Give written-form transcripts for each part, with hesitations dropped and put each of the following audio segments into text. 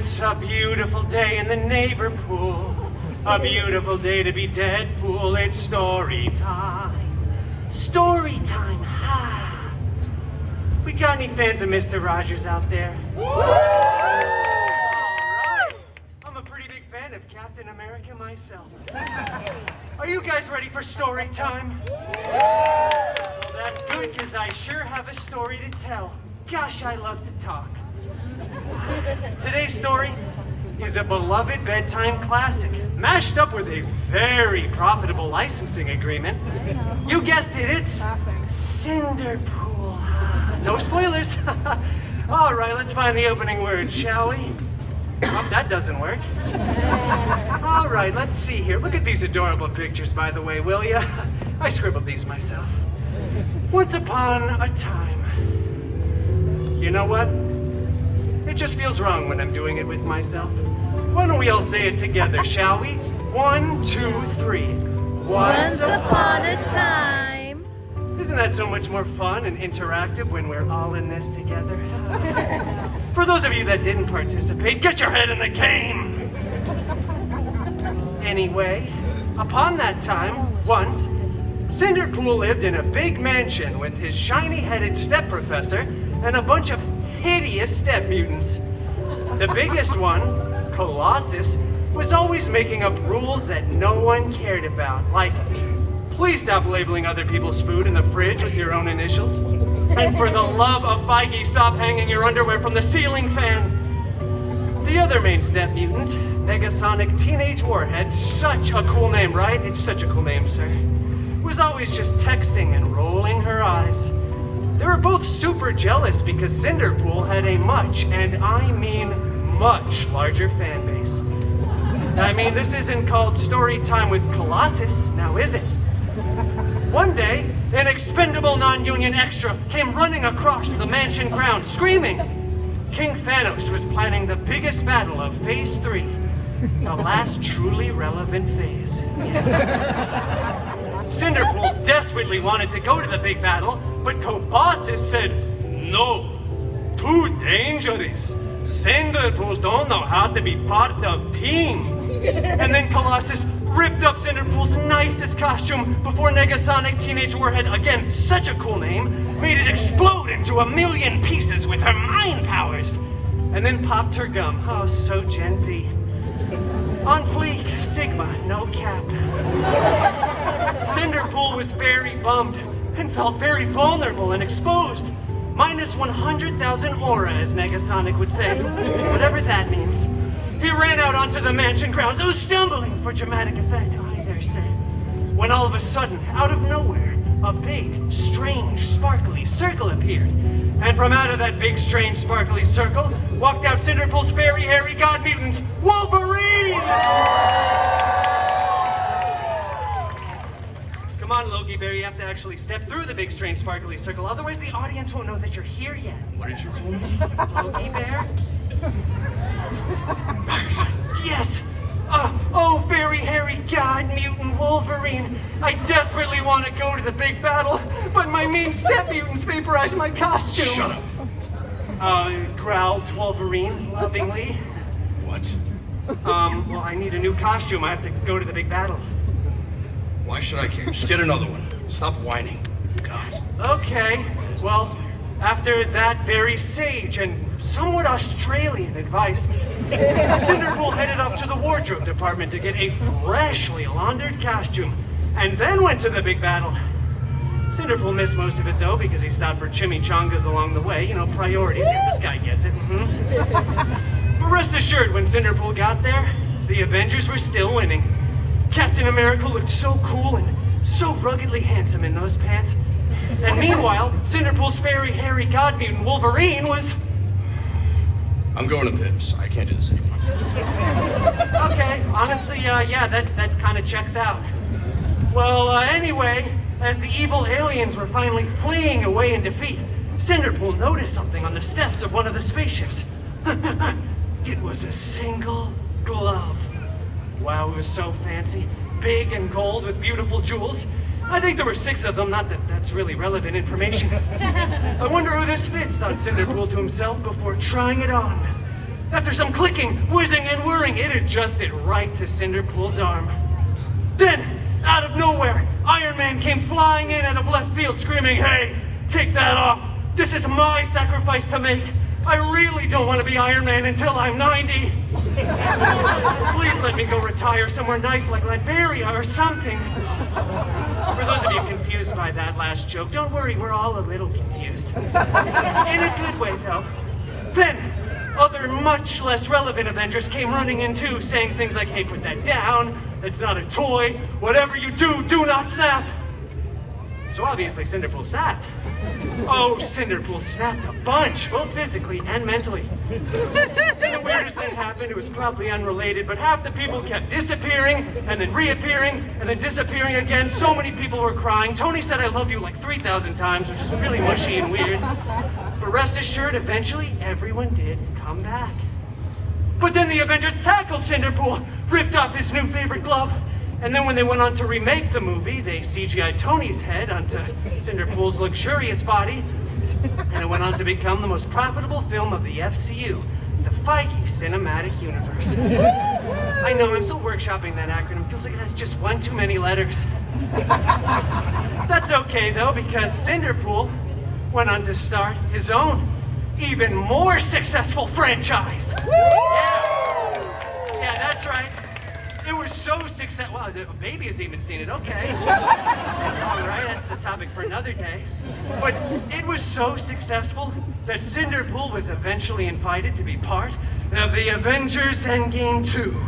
It's a beautiful day in the neighbor pool. A beautiful day to be Deadpool. It's story time. Story time, ha! We got any fans of Mr. Rogers out there? Alright! I'm a pretty big fan of Captain America myself. Are you guys ready for story time? Well, that's good, because I sure have a story to tell. Gosh, I love to talk. Today's story is a beloved bedtime classic, mashed up with a very profitable licensing agreement. You guessed it, it's Cinderpool. No spoilers. All right, let's find the opening word, shall we? Oh, that doesn't work. All right, let's see here. Look at these adorable pictures, by the way, will ya? I scribbled these myself. Once upon a time. You know what? It just feels wrong when I'm doing it with myself. Why don't we all say it together, shall we? 1, 2, 3. Once upon a time. Isn't that so much more fun and interactive when we're all in this together? For those of you that didn't participate, get your head in the game! Anyway, upon that time, once, Cinderpool lived in a big mansion with his shiny-headed step-professor and a bunch of hideous step mutants. The biggest one, Colossus, was always making up rules that no one cared about, like, please stop labeling other people's food in the fridge with your own initials, and for the love of Feige, stop hanging your underwear from the ceiling fan. The other main step mutant, Negasonic Teenage Warhead, such a cool name, right? It's such a cool name, sir, was always just texting and rolling her eyes. They were both super jealous because Cinderpool had a much, and I mean much, larger fan base. I mean, this isn't called story time with Colossus, now is it? One day, an expendable non-union extra came running across the mansion grounds, screaming. King Thanos was planning the biggest battle of Phase 3, the last truly relevant phase. Yes. Cinderpool desperately wanted to go to the big battle, but Colossus said, no, too dangerous. Cinderpool don't know how to be part of team. And then Colossus ripped up Cinderpool's nicest costume before Negasonic Teenage Warhead, again, such a cool name, made it explode into 1,000,000 pieces with her mind powers. And then popped her gum. Oh, so Gen Z. On fleek, Sigma, no cap. Cinderpool was very bummed and felt very vulnerable and exposed. Minus 100,000 aura, as Negasonic would say, whatever that means. He ran out onto the mansion grounds, stumbling for dramatic effect, I dare say. When all of a sudden, out of nowhere, a big, strange, sparkly circle appeared. And from out of that big, strange, sparkly circle, walked out Cinderpool's fairy, hairy god mutants, Wolverine! Come on, Loki Bear, you have to actually step through the big, strange, sparkly circle, otherwise the audience won't know that you're here yet. What did you call me? Loki Bear? Yes! Oh, very hairy god mutant Wolverine. I desperately want to go to the big battle, but my mean step mutants vaporized my costume. Shut up. Growled Wolverine lovingly. What? Well, I need a new costume. I have to go to the big battle. Why should I care? Just get another one. Stop whining. God. Okay, well, after that very sage and somewhat Australian advice, Cinderpool headed off to the wardrobe department to get a freshly laundered costume, and then went to the big battle. Cinderpool missed most of it, though, because he stopped for chimichangas along the way. You know, priorities. Yeah, this guy gets it. But rest assured, when Cinderpool got there, the Avengers were still winning. Captain America looked so cool and so ruggedly handsome in those pants. And meanwhile, Cinderpool's fairy, hairy god mutant Wolverine was... I'm going to Pips. I can't do this anymore. Okay, honestly, yeah, that kind of checks out. Well, anyway, as the evil aliens were finally fleeing away in defeat, Cinderpool noticed something on the steps of one of the spaceships. It was a single glove. Wow, it was so fancy. Big and gold with beautiful jewels. I think there were 6 of them, not that that's really relevant information. I wonder who this fits, thought Cinderpool to himself before trying it on. After some clicking, whizzing, and whirring, it adjusted right to Cinderpool's arm. Then, out of nowhere, Iron Man came flying in out of left field screaming, "Hey, take that off. This is my sacrifice to make. I really don't want to be Iron Man until I'm 90. Please let me go retire somewhere nice like Liberia or something." For those of you confused by that last joke, don't worry, we're all a little confused. In a good way, though. Then, other much less relevant Avengers came running in too, saying things like, "Hey, put that down. It's not a toy. Whatever you do, do not snap." So obviously Cinderpool snapped. Oh, Cinderpool snapped a bunch, both physically and mentally. And the weirdest thing happened. It was probably unrelated, but half the people kept disappearing and then reappearing and then disappearing again. So many people were crying. Tony said "I love you" like 3,000 times, which is really mushy and weird. But rest assured, eventually everyone did come back. But then the Avengers tackled Cinderpool, ripped off his new favorite glove, and then when they went on to remake the movie, they CGI'd Tony's head onto Cinderpool's luxurious body, and it went on to become the most profitable film of the FCU, the Feige Cinematic Universe. I know, I'm still workshopping that acronym. Feels like it has just one too many letters. That's okay, though, because Cinderpool went on to start his own, even more successful franchise. Yeah, that's right. It was so successful. Wow, the baby has even seen it. Okay. All right, that's a topic for another day. But it was so successful that Cinderpool was eventually invited to be part of the Avengers Endgame 2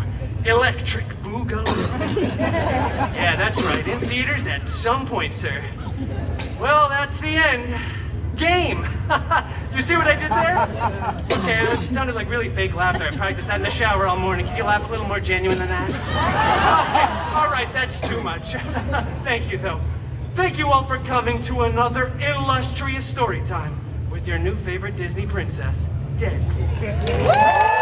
Electric Boogaloo. Yeah, that's right. In theaters at some point, sir. Well, that's the end. Game. You see what I did there? Okay, it sounded like really fake laughter. I practiced that in the shower all morning. Can you laugh a little more genuine than that? Okay, all right, that's too much. Thank you, though. Thank you all for coming to another illustrious story time with your new favorite Disney princess, Deadpool.